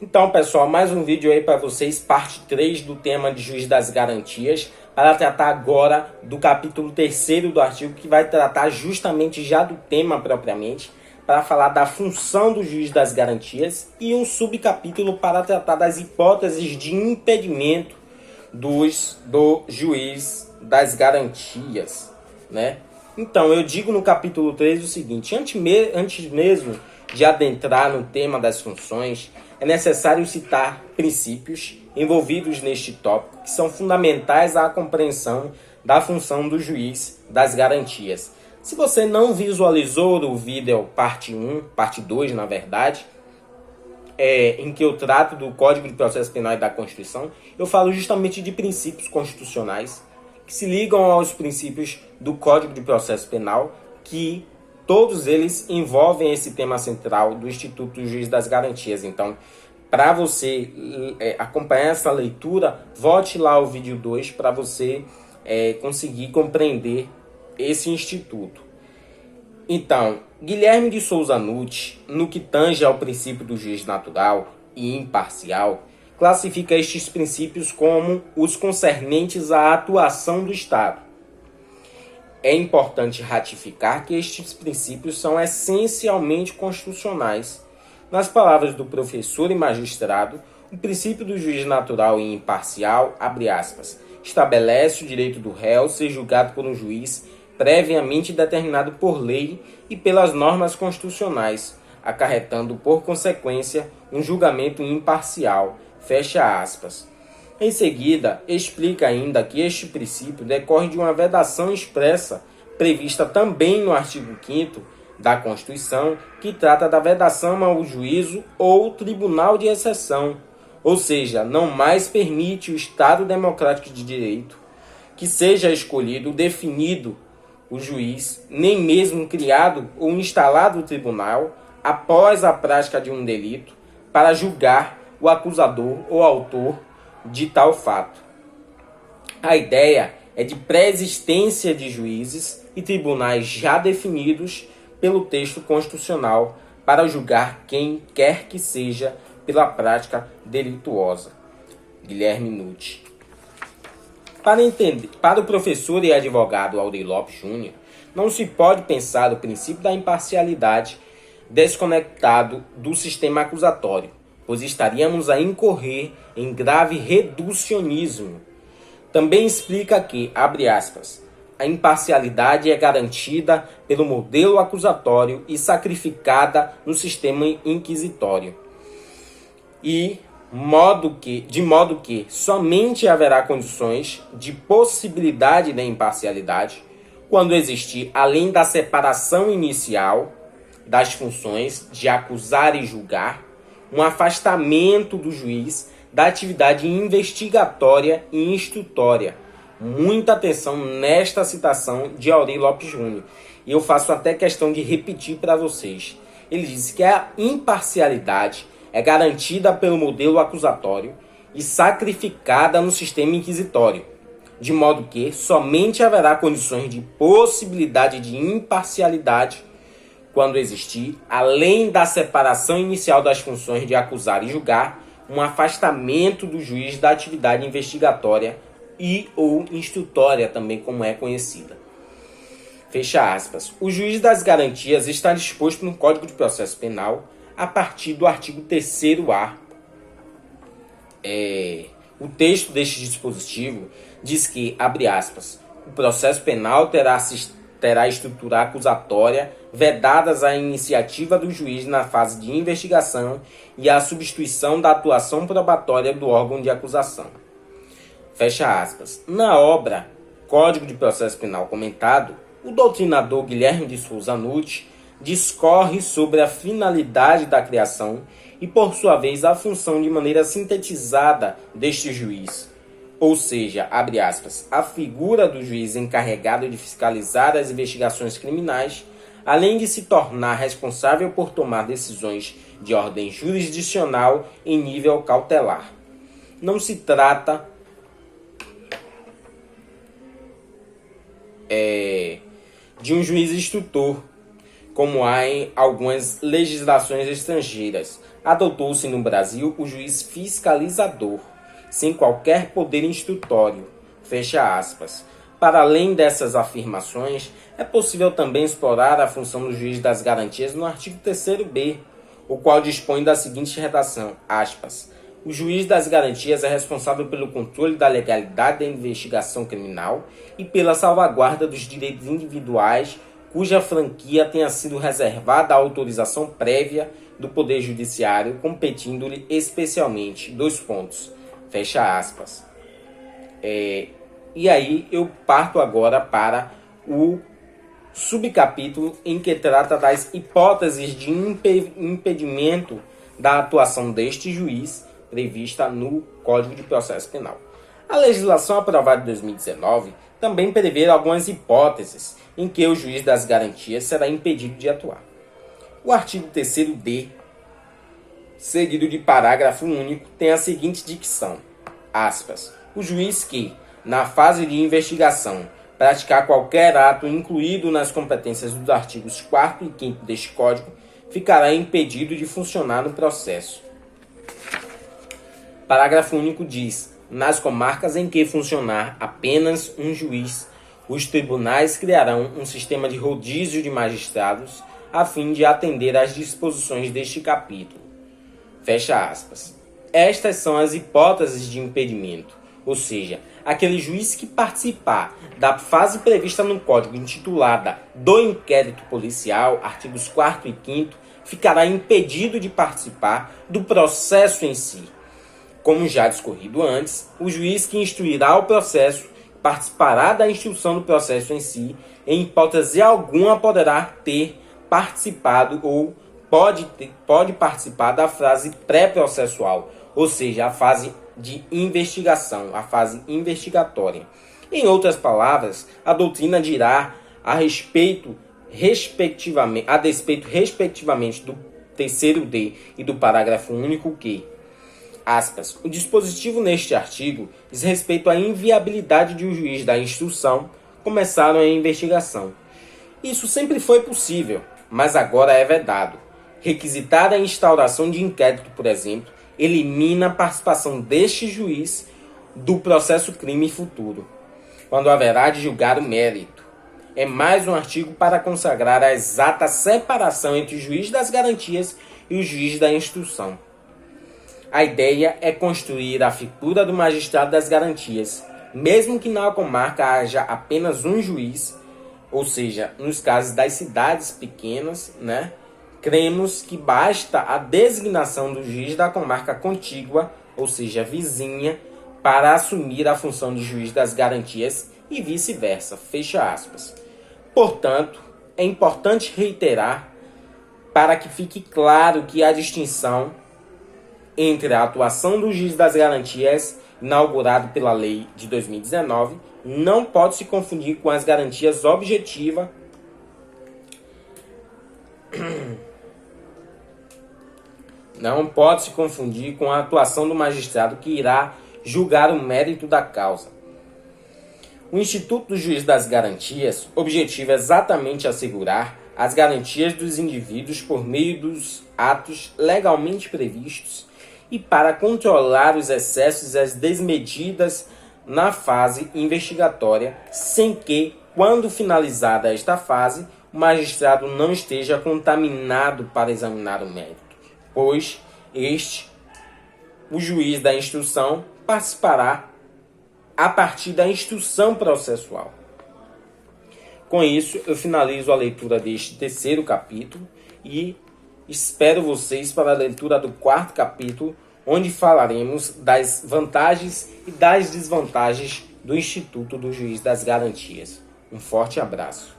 Então, pessoal, mais um vídeo aí para vocês, parte 3 do tema de juiz das garantias, para tratar agora do capítulo 3º do artigo, que vai tratar justamente já do tema propriamente, para falar da função do juiz das garantias e um subcapítulo para tratar das hipóteses de impedimento do juiz das garantias, né? Então, eu digo no capítulo 3 o seguinte: antes mesmo de adentrar no tema das funções, é necessário citar princípios envolvidos neste tópico que são fundamentais à compreensão da função do juiz das garantias. Se você não visualizou o vídeo parte 1, parte 2, na verdade, em que eu trato do Código de Processo Penal e da Constituição, eu falo justamente de princípios constitucionais que se ligam aos princípios do Código de Processo Penal, que todos eles envolvem esse tema central do Instituto do Juiz das Garantias. Então, para você acompanhar essa leitura, volte lá ao vídeo 2 para você conseguir compreender esse instituto. Então, Guilherme de Souza Nutti, no que tange ao princípio do juiz natural e imparcial, classifica estes princípios como os concernentes à atuação do Estado. É importante ratificar que estes princípios são essencialmente constitucionais. Nas palavras do professor e magistrado, o princípio do juiz natural e imparcial, abre aspas, estabelece o direito do réu ser julgado por um juiz previamente determinado por lei e pelas normas constitucionais, acarretando, por consequência, um julgamento imparcial, fecha aspas. Em seguida, explica ainda que este princípio decorre de uma vedação expressa, prevista também no artigo 5º da Constituição, que trata da vedação ao juízo ou tribunal de exceção, ou seja, não mais permite o Estado democrático de direito que seja escolhido, definido o juiz, nem mesmo criado ou instalado o tribunal, após a prática de um delito, para julgar o acusador ou autor de tal fato. A ideia é de pré-existência de juízes e tribunais já definidos pelo texto constitucional para julgar quem quer que seja pela prática delituosa. Guilherme Nutti. Para o professor e advogado Aury Lopes Júnior, não se pode pensar o princípio da imparcialidade desconectado do sistema acusatório, pois estaríamos a incorrer em grave reducionismo. Também explica que, abre aspas, a imparcialidade é garantida pelo modelo acusatório e sacrificada no sistema inquisitório. De modo que somente haverá condições de possibilidade da imparcialidade quando existir, além da separação inicial das funções de acusar e julgar, um afastamento do juiz da atividade investigatória e instrutória. Muita atenção nesta citação de Aury Lopes Júnior. E eu faço até questão de repetir para vocês. Ele diz que a imparcialidade é garantida pelo modelo acusatório e sacrificada no sistema inquisitório, de modo que somente haverá condições de possibilidade de imparcialidade quando existir, além da separação inicial das funções de acusar e julgar, um afastamento do juiz da atividade investigatória e ou instrutória, também como é conhecida. Fecha aspas. O juiz das garantias está disposto no Código de Processo Penal a partir do artigo 3º-A. O texto deste dispositivo diz que, abre aspas, o processo penal terá estrutura acusatória vedadas a iniciativa do juiz na fase de investigação e a substituição da atuação probatória do órgão de acusação. Fecha aspas. Na obra Código de Processo Penal comentado, o doutrinador Guilherme de Souza Nutti discorre sobre a finalidade da criação e, por sua vez, a função de maneira sintetizada deste juiz. Ou seja, abre aspas, a figura do juiz encarregado de fiscalizar as investigações criminais, além de se tornar responsável por tomar decisões de ordem jurisdicional em nível cautelar. Não se trata de um juiz instrutor, como há em algumas legislações estrangeiras. Adotou-se no Brasil o juiz fiscalizador, sem qualquer poder instrutório. Fecha aspas. Para além dessas afirmações, é possível também explorar a função do juiz das garantias no artigo 3º-B, o qual dispõe da seguinte redação, aspas, o juiz das garantias é responsável pelo controle da legalidade da investigação criminal e pela salvaguarda dos direitos individuais cuja franquia tenha sido reservada à autorização prévia do Poder Judiciário, competindo-lhe especialmente, fecha aspas. E aí eu parto agora para o subcapítulo em que trata das hipóteses de impedimento da atuação deste juiz prevista no Código de Processo Penal. A legislação aprovada em 2019 também prevê algumas hipóteses em que o juiz das garantias será impedido de atuar. O artigo 3º-D, seguido de parágrafo único, tem a seguinte dicção, aspas, o juiz que, na fase de investigação, praticar qualquer ato incluído nas competências dos artigos 4º e 5º deste Código, ficará impedido de funcionar no processo. Parágrafo único diz, nas comarcas em que funcionar apenas um juiz, os tribunais criarão um sistema de rodízio de magistrados a fim de atender às disposições deste capítulo. Fecha aspas. Estas são as hipóteses de impedimento, ou seja, aquele juiz que participar da fase prevista no Código intitulada do inquérito policial, artigos 4º e 5º, ficará impedido de participar do processo em si. Como já discorrido antes, o juiz que instruirá o processo participará da instrução do processo em si, em hipótese alguma poderá ter participado ou pode participar da fase pré-processual, ou seja, a fase de investigação, a fase investigatória. Em outras palavras, a doutrina dirá a despeito respectivamente do 3º-D e do parágrafo único que, aspas, o dispositivo neste artigo diz respeito à inviabilidade de um juiz da instrução começar a investigação. Isso sempre foi possível, mas agora é vedado. Requisitar a instauração de inquérito, por exemplo, elimina a participação deste juiz do processo crime futuro, quando haverá de julgar o mérito. É mais um artigo para consagrar a exata separação entre o juiz das garantias e o juiz da instrução. A ideia é construir a figura do magistrado das garantias, mesmo que na comarca haja apenas um juiz, ou seja, nos casos das cidades pequenas, cremos que basta a designação do juiz da comarca contígua, ou seja, vizinha, para assumir a função de juiz das garantias e vice-versa, fecha aspas. Portanto, é importante reiterar para que fique claro que a distinção entre a atuação do juiz das garantias, inaugurado pela lei de 2019, não pode se confundir com as garantias objetivas não pode se confundir com a atuação do magistrado que irá julgar o mérito da causa. O Instituto do Juiz das Garantias objetiva exatamente assegurar as garantias dos indivíduos por meio dos atos legalmente previstos e para controlar os excessos e as desmedidas na fase investigatória, sem que, quando finalizada esta fase, o magistrado não esteja contaminado para examinar o mérito, pois o juiz da instrução participará a partir da instrução processual. Com isso, eu finalizo a leitura deste 3º capítulo e espero vocês para a leitura do 4º capítulo, onde falaremos das vantagens e das desvantagens do Instituto do Juiz das Garantias. Um forte abraço.